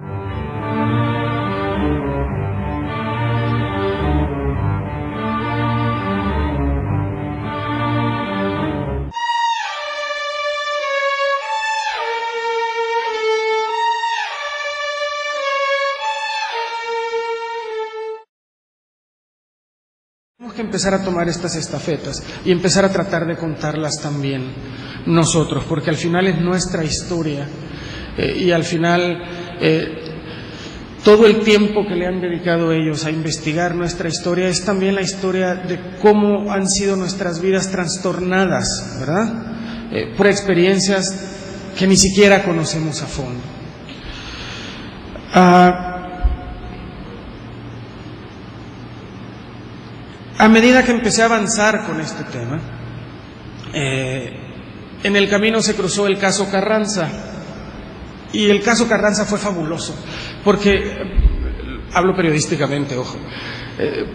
Tenemos que empezar a tomar estas estafetas y empezar a tratar de contarlas también nosotros, porque al final es nuestra historia y al final todo el tiempo que le han dedicado ellos a investigar nuestra historia es también la historia de cómo han sido nuestras vidas trastornadas, ¿verdad? Por experiencias que ni siquiera conocemos a fondo. A medida que empecé a avanzar con este tema, en el camino se cruzó el caso Carranza, y el caso Carranza fue fabuloso, porque, hablo periodísticamente, ojo,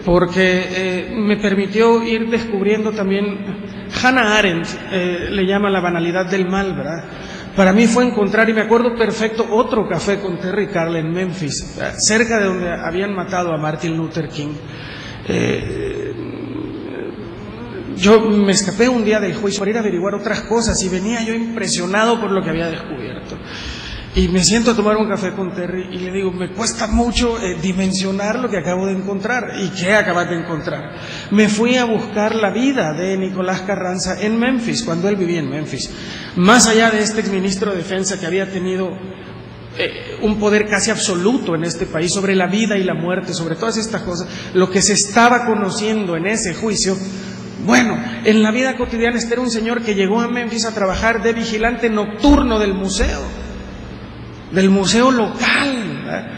porque me permitió ir descubriendo también, Hannah Arendt le llama la banalidad del mal, ¿verdad? Para mí fue encontrar, y me acuerdo perfecto, otro café con Terry Carl en Memphis, cerca de donde habían matado a Martin Luther King. Yo me escapé un día del juicio para ir a averiguar otras cosas y venía yo impresionado por lo que había descubierto. Y me siento a tomar un café con Terry y le digo, me cuesta mucho dimensionar lo que acabo de encontrar. ¿Y qué acabas de encontrar? Me fui a buscar la vida de Nicolás Carranza en Memphis, cuando él vivía en Memphis. Más allá de este exministro de Defensa que había tenido un poder casi absoluto en este país sobre la vida y la muerte, sobre todas estas cosas, lo que se estaba conociendo en ese juicio, bueno, en la vida cotidiana este era un señor que llegó a Memphis a trabajar de vigilante nocturno del museo local, ¿verdad?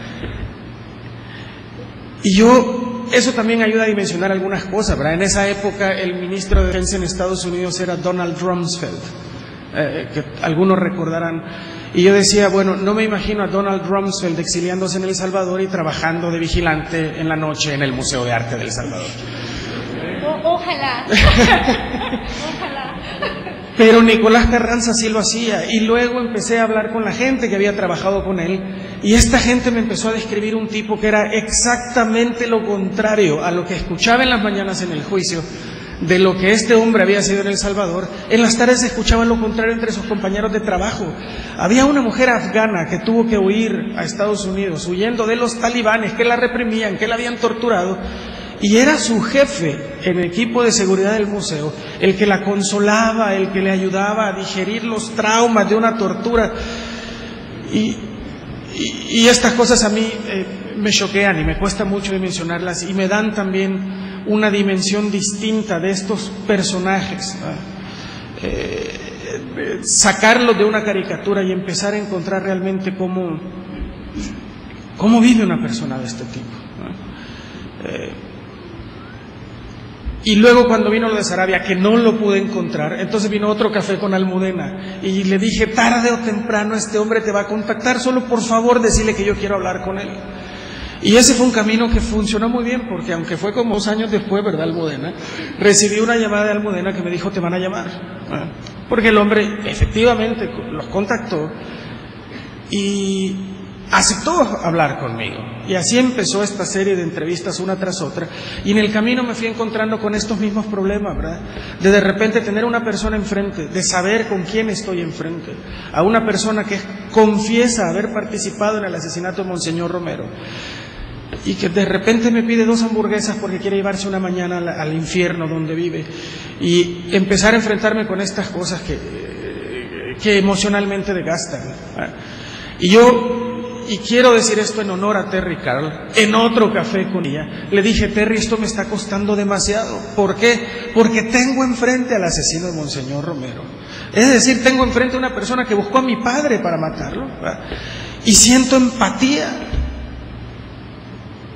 Y eso también ayuda a dimensionar algunas cosas, ¿verdad? En esa época el ministro de Defensa en Estados Unidos era Donald Rumsfeld, que algunos recordarán. Y yo decía, bueno, no me imagino a Donald Rumsfeld exiliándose en El Salvador y trabajando de vigilante en la noche en el Museo de Arte de El Salvador. Ojalá. Ojalá. Pero Nicolás Carranza sí lo hacía, y luego empecé a hablar con la gente que había trabajado con él, y esta gente me empezó a describir un tipo que era exactamente lo contrario a lo que escuchaba en las mañanas en el juicio, de lo que este hombre había sido en El Salvador. En las tardes se escuchaba lo contrario entre sus compañeros de trabajo. Había una mujer afgana que tuvo que huir a Estados Unidos, huyendo de los talibanes que la reprimían, que la habían torturado, y era su jefe en el equipo de seguridad del museo el que la consolaba, el que le ayudaba a digerir los traumas de una tortura. Y estas cosas a mí me choquean y me cuesta mucho dimensionarlas, y me dan también una dimensión distinta de estos personajes, sacarlos de una caricatura y empezar a encontrar realmente cómo vive una persona de este tipo, y luego cuando vino lo de Sarabia, que no lo pude encontrar, entonces vino otro café con Almudena, y le dije, tarde o temprano este hombre te va a contactar, solo por favor decirle que yo quiero hablar con él. Y ese fue un camino que funcionó muy bien, porque aunque fue como 2 años después, ¿verdad, Almudena? Recibí una llamada de Almudena que me dijo, te van a llamar, porque el hombre efectivamente los contactó y aceptó hablar conmigo. Y así empezó esta serie de entrevistas una tras otra, y en el camino me fui encontrando con estos mismos problemas, ¿verdad? De repente tener una persona enfrente, de saber con quién estoy enfrente, a una persona que confiesa haber participado en el asesinato de Monseñor Romero, y que de repente me pide 2 hamburguesas porque quiere llevarse una mañana al infierno donde vive, y empezar a enfrentarme con estas cosas que emocionalmente desgastan, ¿verdad? Y quiero decir esto en honor a Terry Carl. En otro café con ella le dije, Terry, esto me está costando demasiado. ¿Por qué? Porque tengo enfrente al asesino de Monseñor Romero. Es decir, tengo enfrente a una persona que buscó a mi padre para matarlo, ¿verdad? Y siento empatía.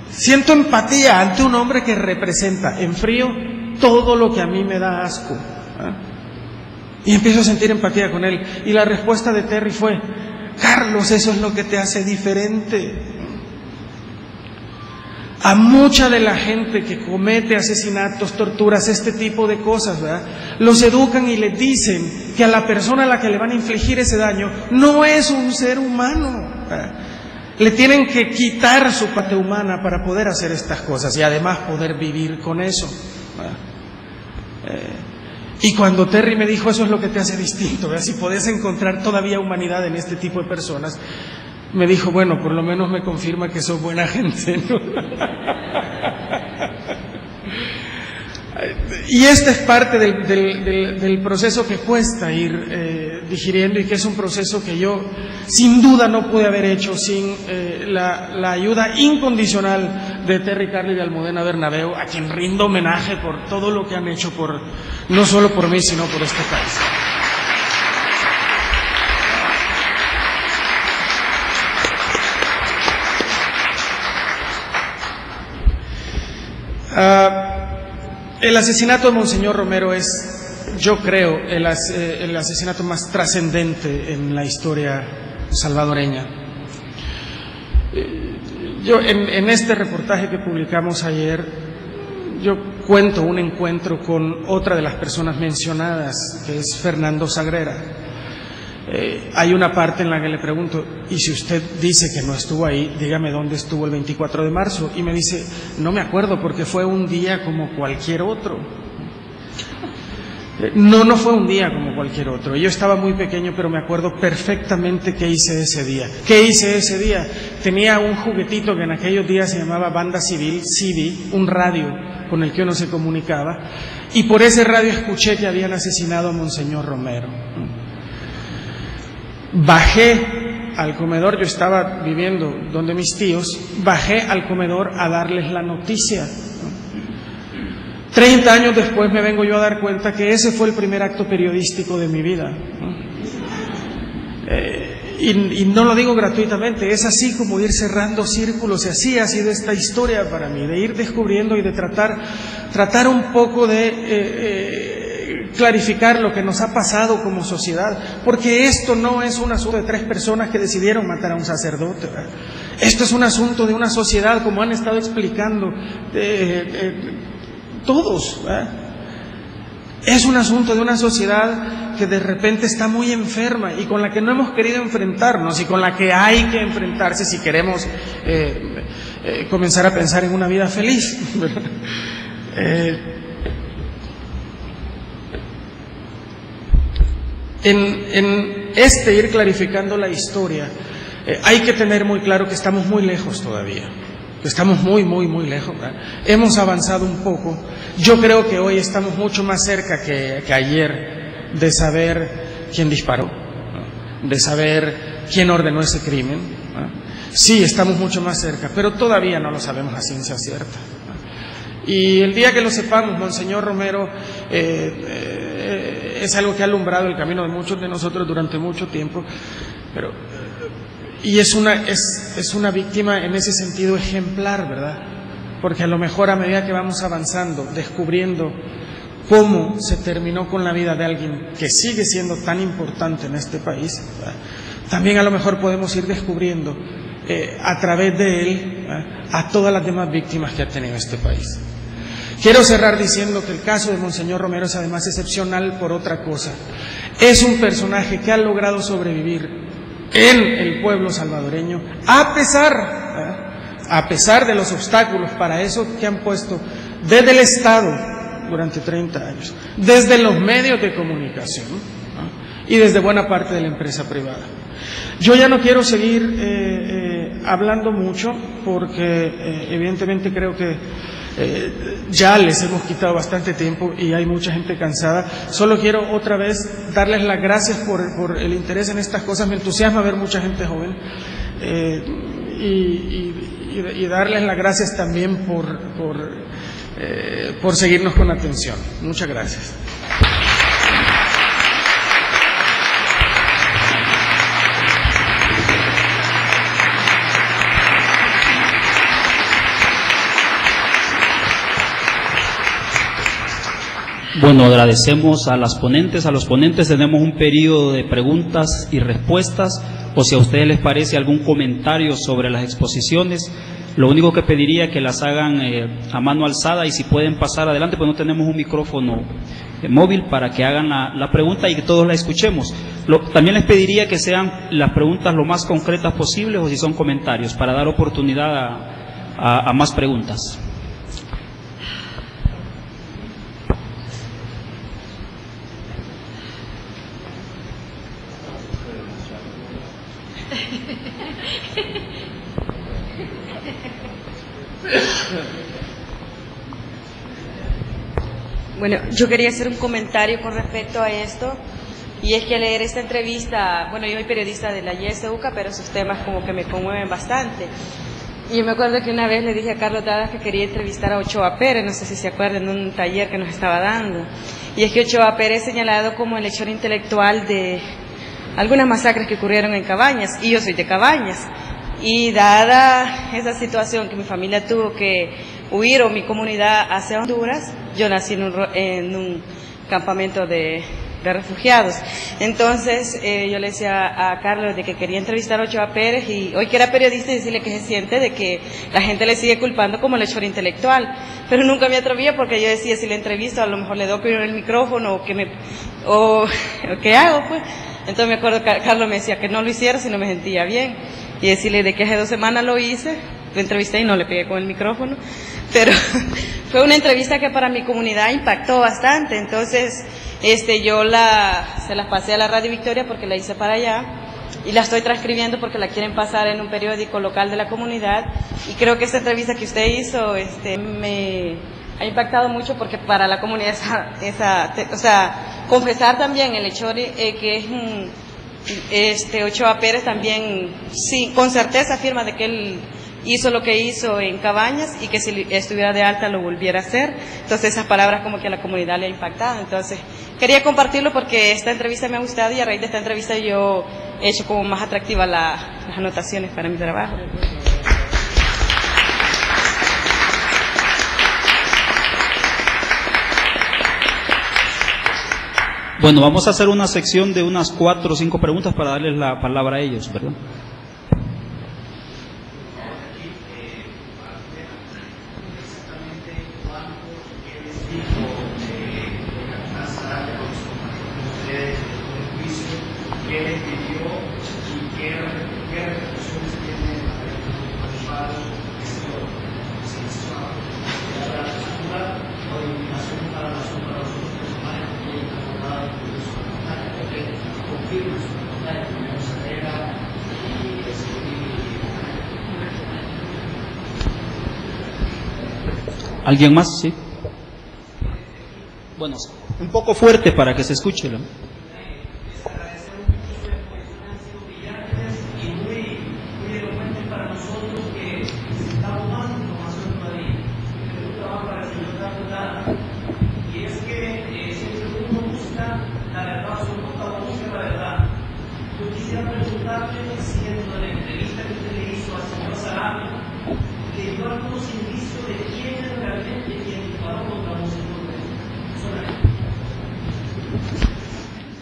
Siento empatía ante un hombre que representa en frío todo lo que a mí me da asco, ¿verdad? Y empiezo a sentir empatía con él. Y la respuesta de Terry fue, Carlos, eso es lo que te hace diferente. A mucha de la gente que comete asesinatos, torturas, este tipo de cosas, ¿verdad?, los educan y les dicen que a la persona a la que le van a infligir ese daño no es un ser humano, ¿verdad? Le tienen que quitar su parte humana para poder hacer estas cosas y además poder vivir con eso. Y cuando Terry me dijo, eso es lo que te hace distinto, ¿verdad? Si podés encontrar todavía humanidad en este tipo de personas, me dijo, bueno, por lo menos me confirma que sos buena gente, ¿no? Y esta es parte del proceso que cuesta ir digiriendo, y que es un proceso que yo sin duda no pude haber hecho sin la ayuda incondicional de Terry Carly y de Almudena Bernabeu, a quien rindo homenaje por todo lo que han hecho, no solo por mí, sino por este país. El asesinato de Monseñor Romero es, yo creo, el asesinato más trascendente en la historia salvadoreña. Yo en este reportaje que publicamos ayer, yo cuento un encuentro con otra de las personas mencionadas, que es Fernando Sagrera. Hay una parte en la que le pregunto, y si usted dice que no estuvo ahí, dígame dónde estuvo el 24 de marzo. Y me dice, no me acuerdo porque fue un día como cualquier otro. No fue un día como cualquier otro. Yo estaba muy pequeño, pero me acuerdo perfectamente qué hice ese día. ¿Qué hice ese día? Tenía un juguetito que en aquellos días se llamaba Banda Civil, CD, un radio con el que uno se comunicaba, y por ese radio escuché que habían asesinado a Monseñor Romero. Bajé al comedor, yo estaba viviendo donde mis tíos, bajé al comedor a darles la noticia. 30 años después me vengo yo a dar cuenta que ese fue el primer acto periodístico de mi vida. Y no lo digo gratuitamente, es así como ir cerrando círculos, y así ha sido esta historia para mí, de ir descubriendo y de tratar un poco de clarificar lo que nos ha pasado como sociedad, porque esto no es un asunto de 3 personas que decidieron matar a un sacerdote, ¿verdad? Esto es un asunto de una sociedad, como han estado explicando todos, ¿verdad? Es un asunto de una sociedad que de repente está muy enferma y con la que no hemos querido enfrentarnos, y con la que hay que enfrentarse si queremos comenzar a pensar en una vida feliz. En este ir clarificando la historia, hay que tener muy claro que estamos muy lejos todavía, que estamos muy lejos, ¿verdad? Hemos avanzado un poco. Yo creo que hoy estamos mucho más cerca que ayer de saber quién disparó, ¿no? De saber quién ordenó ese crimen, ¿no? Sí, estamos mucho más cerca, pero todavía no lo sabemos a ciencia cierta, ¿no? Y el día que lo sepamos, Monseñor Romero es algo que ha alumbrado el camino de muchos de nosotros durante mucho tiempo, y es una víctima en ese sentido ejemplar, ¿verdad? Porque a lo mejor a medida que vamos avanzando, descubriendo cómo se terminó con la vida de alguien que sigue siendo tan importante en este país, ¿verdad? También a lo mejor podemos ir descubriendo a través de él, ¿verdad?, a todas las demás víctimas que ha tenido este país. Quiero cerrar diciendo que el caso de Monseñor Romero es además excepcional por otra cosa. Es un personaje que ha logrado sobrevivir en el pueblo salvadoreño, a pesar de los obstáculos para eso que han puesto desde el Estado durante 30 años, desde los medios de comunicación, ¿no?, y desde buena parte de la empresa privada. Yo ya no quiero seguir hablando mucho porque evidentemente creo que ya les hemos quitado bastante tiempo y hay mucha gente cansada. Solo quiero otra vez darles las gracias por el interés en estas cosas. Me entusiasma ver mucha gente joven y darles las gracias también por seguirnos con atención. Muchas gracias. Bueno, agradecemos a las ponentes, a los ponentes. Tenemos un periodo de preguntas y respuestas, o si a ustedes les parece algún comentario sobre las exposiciones, Lo único que pediría es que las hagan a mano alzada, y si pueden pasar adelante, pues no tenemos un micrófono móvil para que hagan la pregunta y que todos la escuchemos. También les pediría que sean las preguntas lo más concretas posibles, o si son comentarios, para dar oportunidad a más preguntas. Bueno, yo quería hacer un comentario con respecto a esto, y es que al leer esta entrevista, bueno, yo soy periodista de la YSUCA, pero sus temas como que me conmueven bastante. Y yo me acuerdo que una vez le dije a Carlos Dadas que quería entrevistar a Ochoa Pérez, no sé si se acuerdan, en un taller que nos estaba dando. Y es que Ochoa Pérez es señalado como el hechor intelectual de algunas masacres que ocurrieron en Cabañas, y yo soy de Cabañas. Y dada esa situación que mi familia tuvo que huir, o mi comunidad, hacia Honduras, yo nací en un campamento de refugiados. Entonces yo le decía a Carlos de que quería entrevistar a Ochoa Pérez, y hoy que era periodista, y decirle que se siente de que la gente le sigue culpando como el hechor intelectual, pero nunca me atrevía, porque yo decía, si le entrevisto a lo mejor le doy primero el micrófono, o ¿qué hago pues? Entonces me acuerdo que Carlos me decía que no lo hiciera si no me sentía bien, y decirle de que hace 2 semanas lo hice, lo entrevisté y no le pegué con el micrófono, pero fue una entrevista que para mi comunidad impactó bastante. Entonces yo se las pasé a la Radio Victoria porque la hice para allá, y la estoy transcribiendo porque la quieren pasar en un periódico local de la comunidad, y creo que esta entrevista que usted hizo me ha impactado mucho, porque para la comunidad o sea, confesar también el hecho que es Ochoa Pérez también, sí, con certeza afirma de que él hizo lo que hizo en Cabañas, y que si estuviera de alta lo volviera a hacer. Entonces esas palabras como que a la comunidad le ha impactado. Entonces quería compartirlo porque esta entrevista me ha gustado, y a raíz de esta entrevista yo he hecho como más atractiva las anotaciones para mi trabajo. Bueno, vamos a hacer una sección de unas 4 o 5 preguntas para darles la palabra a ellos, ¿verdad? ¿Alguien más? Sí. Bueno, un poco fuerte para que se escuche, ¿no?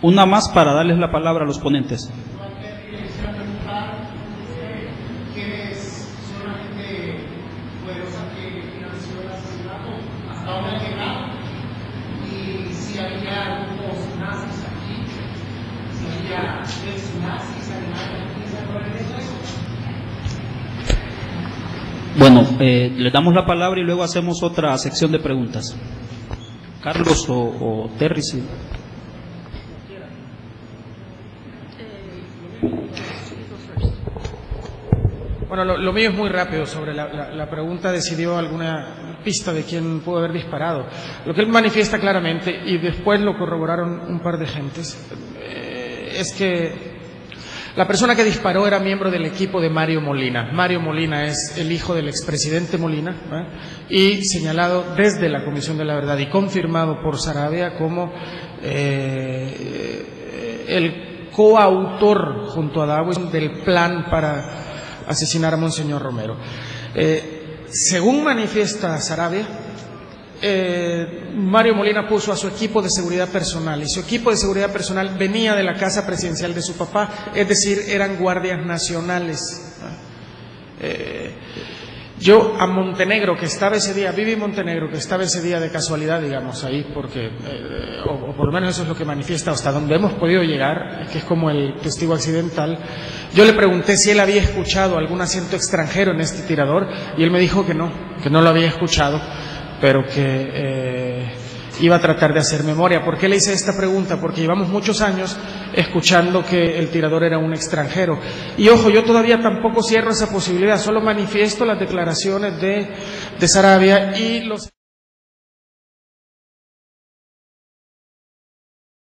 Una más para darles la palabra a los ponentes. Bueno, le damos la palabra y luego hacemos otra sección de preguntas. Carlos o Terry, sí. Bueno, lo mío es muy rápido. Sobre la pregunta de si dio alguna pista de quién pudo haber disparado. Lo que él manifiesta claramente, y después lo corroboraron un par de gentes, es que la persona que disparó era miembro del equipo de Mario Molina. Mario Molina es el hijo del expresidente Molina, y señalado desde la Comisión de la Verdad y confirmado por Saravia como el coautor junto a Dawes del plan para asesinar a Monseñor Romero. Según manifiesta Saravia, Mario Molina puso a su equipo de seguridad personal, y su equipo de seguridad personal venía de la casa presidencial de su papá, es decir, eran guardias nacionales. Yo a Montenegro, que estaba ese día, Vivi Montenegro, que estaba ese día de casualidad, digamos, ahí, porque, o por lo menos eso es lo que manifiesta, hasta donde hemos podido llegar, que es como el testigo accidental, yo le pregunté si él había escuchado algún acento extranjero en este tirador, y él me dijo que no lo había escuchado, pero que iba a tratar de hacer memoria. ¿Por qué le hice esta pregunta? Porque llevamos muchos años escuchando que el tirador era un extranjero. Y ojo, yo todavía tampoco cierro esa posibilidad, solo manifiesto las declaraciones de Saravia y los...